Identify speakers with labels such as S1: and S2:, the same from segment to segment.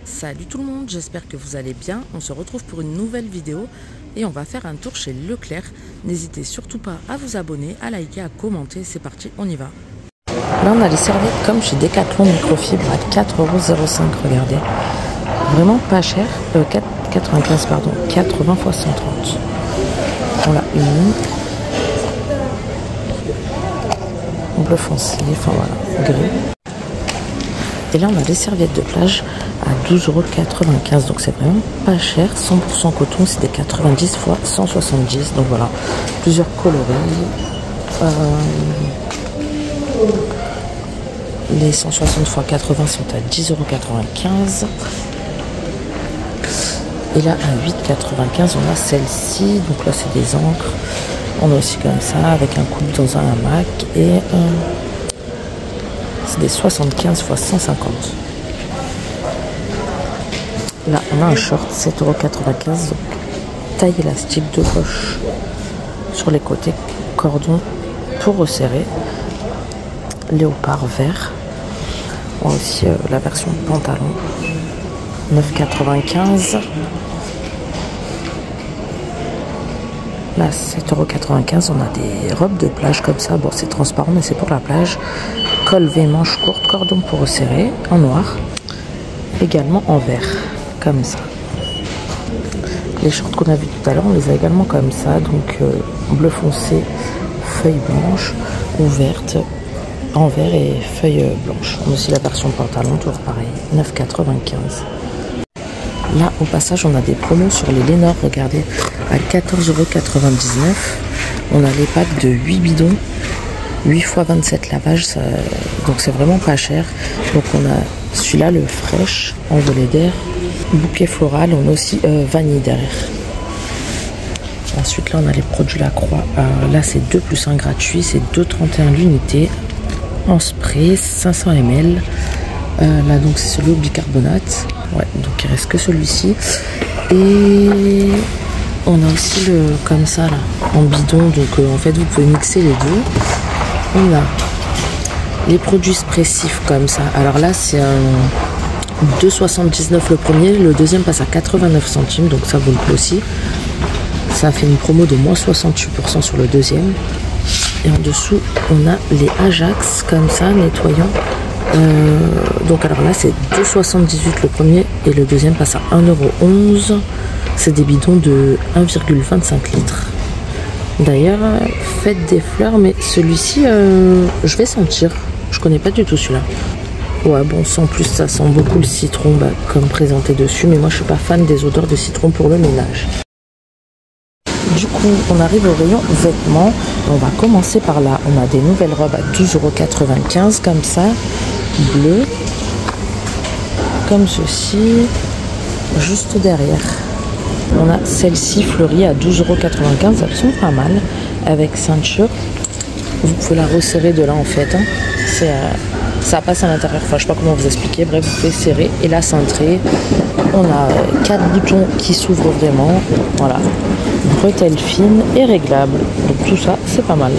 S1: Salut tout le monde, j'espère que vous allez bien. On se retrouve pour une nouvelle vidéo et on va faire un tour chez Leclerc. N'hésitez surtout pas à vous abonner, à liker, à commenter. C'est parti, on y va. Là on a les serviettes comme chez Decathlon microfibre à 4,05 €, regardez. Vraiment pas cher, 4,95 pardon, 80 x 130. On a une bleu foncé, enfin voilà, gris. Et là on a les serviettes de plage à 12,95 €, donc c'est vraiment pas cher, 100% coton, c'est des 90 x 170, donc voilà, plusieurs coloris. Les 160 x 80 sont à 10,95 €. Et là à 8,95 € on a celle-ci, donc là c'est des encres. On a aussi comme ça avec un couple dans un hamac et c'est des 75 x 150. Là on a un short 7,95 €, donc taille élastique de poche sur les côtés, cordon pour resserrer, léopard vert. On a aussi la version pantalon 9,95 €. Là 7,95 €, on a des robes de plage comme ça, bon c'est transparent mais c'est pour la plage, col V, manche courte, cordon pour resserrer en noir, également en vert comme ça. Les shorts qu'on a vu tout à l'heure on les a également comme ça, donc bleu foncé, feuille blanche ou verte, en vert et feuille blanche. On a aussi la version pantalon, toujours pareil, 9,95 €. Là au passage on a des promos sur les Lénore, regardez, à 14,99 €. On a les packs de 8 bidons, 8 x 27 lavages, ça, donc c'est vraiment pas cher. Donc on a celui-là, le fraîche, envolé d'air, bouquet floral, on a aussi vanille derrière. Ensuite là on a les produits Lacroix, là c'est 2 + 1 gratuit, c'est 2,31 € l'unité, en spray, 500 ml. Là donc c'est celui au bicarbonate, ouais, donc il reste que celui-ci. Et on a aussi le comme ça là, en bidon, donc en fait vous pouvez mixer les deux. On a les produits expressifs comme ça, alors là c'est un 2,79 € le premier, le deuxième passe à 89 centimes, donc ça vaut le coup aussi. Ça fait une promo de moins 68% sur le deuxième. Et en dessous on a les Ajax comme ça, nettoyants. Donc alors là c'est 2,78 € le premier et le deuxième passe à 1,11 €. C'est des bidons de 1,25 litres. D'ailleurs faites des fleurs, mais celui-ci je vais sentir, je connais pas du tout celui-là. Ouais bon, sans plus ça sent beaucoup le citron, comme présenté dessus, mais moi je suis pas fan des odeurs de citron pour le ménage. Du coup on arrive au rayon vêtements, on va commencer par là. On a des nouvelles robes à 12,95 € comme ça, bleu, comme ceci, juste derrière. On a celle-ci fleurie à 12,95 €, elles sont pas mal, avec ceinture. Vous pouvez la resserrer de là en fait, hein. Ça passe à l'intérieur, enfin je sais pas comment vous expliquer, bref vous pouvez serrer et la cintrer. On a 4 boutons qui s'ouvrent vraiment, voilà, bretelles fines et réglables, donc tout ça c'est pas mal.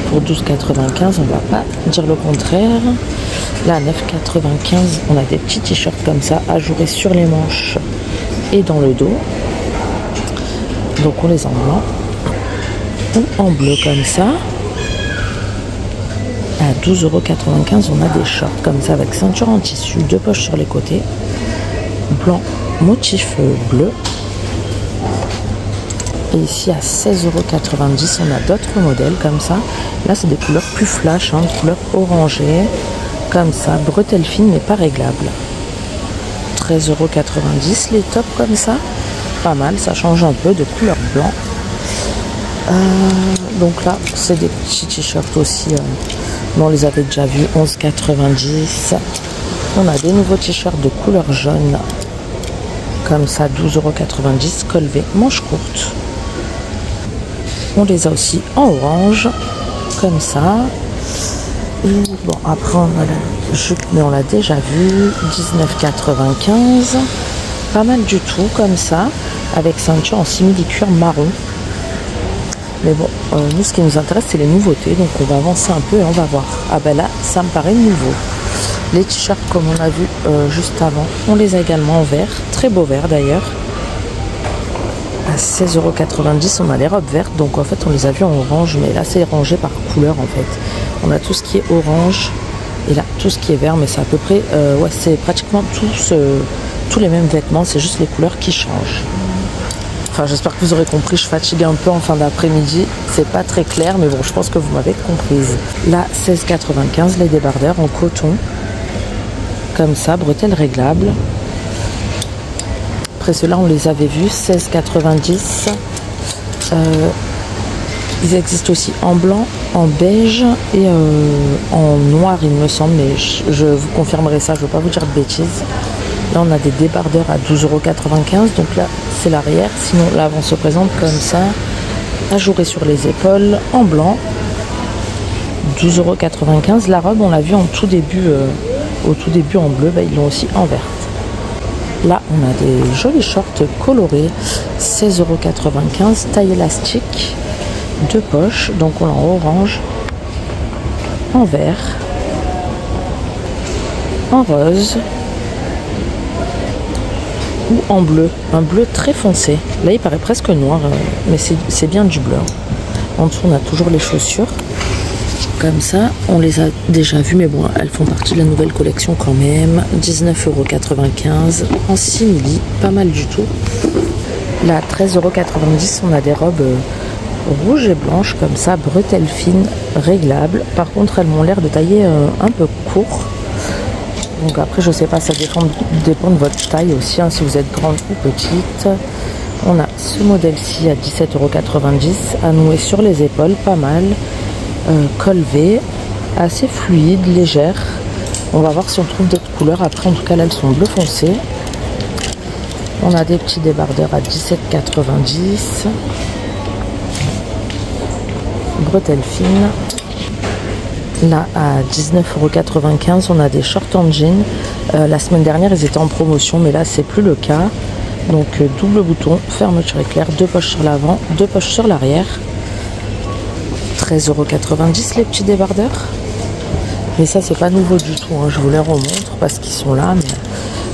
S1: Pour 12,95 € on va pas dire le contraire. Là à 9,95 € on a des petits t-shirts comme ça, ajourés sur les manches et dans le dos, donc on les en blanc ou en bleu comme ça. À 12,95 € on a des shorts comme ça avec ceinture en tissu, 2 poches sur les côtés, blanc motif bleu. Et ici à 16,90 € on a d'autres modèles comme ça. Là c'est des couleurs plus flash, hein, des couleurs orangées comme ça, bretelles fines mais pas réglables. 13,90 € les tops comme ça, pas mal, ça change un peu de couleur blanc. Donc là c'est des petits t-shirts aussi, mais on les avait déjà vus, 11,90 €. On a des nouveaux t-shirts de couleur jaune comme ça, 12,90 €, col V, manche courte. On les a aussi en orange comme ça. Et bon après on a la jupe, mais on l'a déjà vu, 19,95 €, pas mal du tout comme ça, avec ceinture en simili-cuir marron. Mais bon, nous ce qui nous intéresse c'est les nouveautés, donc on va avancer un peu et on va voir. Ah ben là ça me paraît nouveau. Les t-shirts comme on a vu juste avant, on les a également en vert, très beau vert d'ailleurs. À 16,90 € on a les robes vertes, donc en fait on les a vues en orange, mais là c'est rangé par couleur en fait. On a tout ce qui est orange et là tout ce qui est vert, mais c'est à peu près, ouais, c'est pratiquement tous les mêmes vêtements, c'est juste les couleurs qui changent. Enfin, j'espère que vous aurez compris, je fatigue un peu en fin d'après-midi, c'est pas très clair, mais bon, je pense que vous m'avez comprise. Là, 16,95 les débardeurs en coton, comme ça, bretelles réglables. Après ceux-là, on les avait vus, 16,90. Ils existent aussi en blanc, en beige et en noir, il me semble, mais je vous confirmerai ça, je ne veux pas vous dire de bêtises. Là, on a des débardeurs à 12,95 €, donc là, c'est l'arrière. Sinon, l'avant se présente comme ça, ajouré sur les épaules, en blanc, 12,95 €. La robe, on l'a vu en tout début, au tout début en bleu, bah, ils l'ont aussi en verte. Là, on a des jolis shorts colorés, 16,95 €, taille élastique, 2 poches, donc on l'a en orange, en vert, en rose, ou en bleu, un bleu très foncé. Là il paraît presque noir, mais c'est bien du bleu. En dessous on a toujours les chaussures comme ça, on les a déjà vues, mais bon, elles font partie de la nouvelle collection quand même. 19,95 € en simili, pas mal du tout. Là, 13,90 €, on a des robes rouges et blanches comme ça, bretelles fines, réglables. Par contre, elles m'ont l'air de tailler un peu court. Donc après, je sais pas, ça dépend de votre taille aussi, hein, si vous êtes grande ou petite. On a ce modèle-ci à 17,90 € à nouer sur les épaules, pas mal. Col V, assez fluide, légère. On va voir si on trouve d'autres couleurs. Après, en tout cas, là, elles sont bleu foncé. On a des petits débardeurs à 17,90 €. Bretelles fines. Là, à 19,95 €, on a des shorts en jean. La semaine dernière, ils étaient en promotion, mais là, c'est plus le cas. Donc, double bouton, fermeture éclair, 2 poches sur l'avant, 2 poches sur l'arrière. 13,90 € les petits débardeurs. Mais ça, c'est pas nouveau du tout, hein. Je vous les remontre parce qu'ils sont là. Mais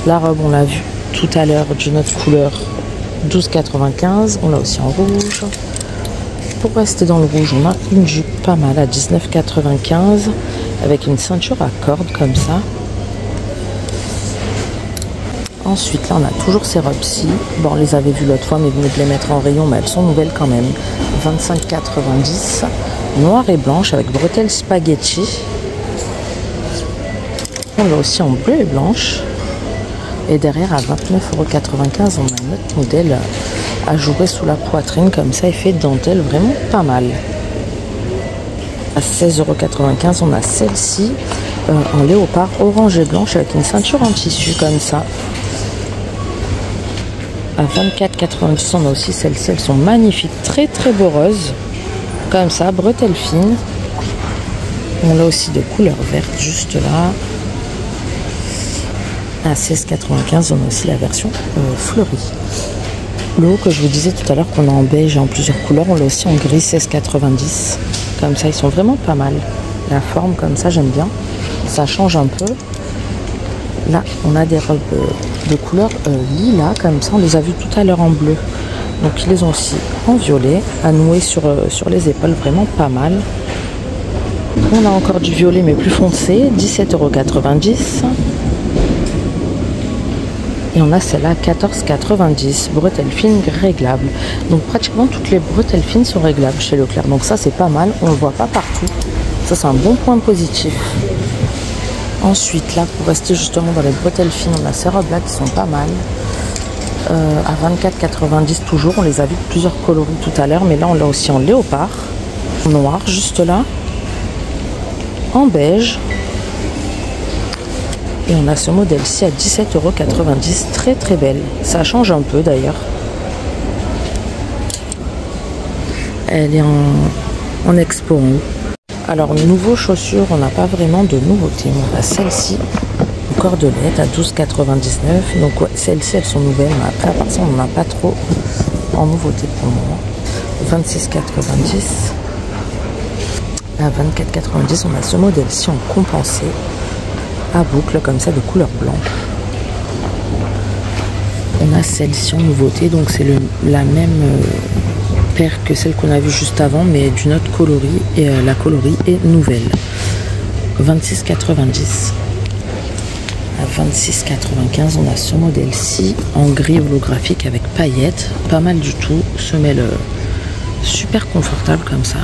S1: la robe, on l'a vu tout à l'heure d'une autre couleur, 12,95 €. On l'a aussi en rouge. Pour rester dans le rouge, on a une jupe pas mal à 19,95 € avec une ceinture à cordes comme ça. Ensuite, là, on a toujours ces robes-ci. Bon, on les avait vues l'autre fois, mais venez de les mettre en rayon, mais elles sont nouvelles quand même. 25,90 €, noir et blanche avec bretelles spaghetti. On l'a aussi en bleu et blanche. Et derrière, à 29,95 €, on a un autre modèle ajouré sous la poitrine, comme ça, effet dentelle, vraiment pas mal. À 16,95 €, on a celle-ci en léopard orange et blanche avec une ceinture en tissu comme ça. À 24,90 €, on a aussi celles-ci, elles sont magnifiques, très très beau rose, comme ça, bretelles fines. On a aussi de couleur verte juste là. À 16,95 €, on a aussi la version fleurie. Le haut que je vous disais tout à l'heure qu'on a en beige et en plusieurs couleurs, on l'a aussi en gris, 16,90 €. Comme ça, ils sont vraiment pas mal. La forme comme ça, j'aime bien. Ça change un peu. Là, on a des robes de couleur lilas, comme ça. On les a vues tout à l'heure en bleu. Donc, ils les ont aussi en violet, à nouer sur les épaules, vraiment pas mal. On a encore du violet, mais plus foncé, 17,90 €. Et on a celle-là à 14,90 €, bretelles fines réglables. Donc pratiquement toutes les bretelles fines sont réglables chez Leclerc. Donc ça c'est pas mal, on ne le voit pas partout. Ça c'est un bon point positif. Ensuite là, pour rester justement dans les bretelles fines, on a ces robes là qui sont pas mal. À 24,90 € toujours, on les a vues de plusieurs coloris tout à l'heure. Mais là on l'a aussi en léopard, en noir juste là, en beige. Et on a ce modèle-ci à 17,90 €, très très belle. Ça change un peu d'ailleurs. Elle est en expo. Alors, nouveau chaussures, on n'a pas vraiment de nouveautés. On a celle-ci, en cordelette, à 12,99 €. Donc ouais, celles-ci, elles sont nouvelles. Mais après, à part ça, on n'en a pas trop en nouveauté pour le moment. 26,90 €. À 24,90 €, on a ce modèle-ci en compensé. à boucle comme ça de couleur blanc. On a celle-ci en nouveauté, donc c'est la même paire que celle qu'on a vue juste avant, mais d'une autre coloris, et la coloris est nouvelle. 26,90. À 26,95, on a ce modèle-ci en gris holographique avec paillettes, pas mal du tout. Semelle super confortable comme ça.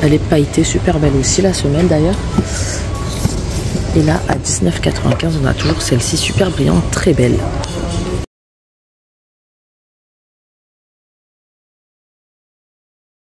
S1: Elle est pailletée, super belle aussi la semelle d'ailleurs. Et là à 19,95, on a toujours celle-ci super brillante, très belle.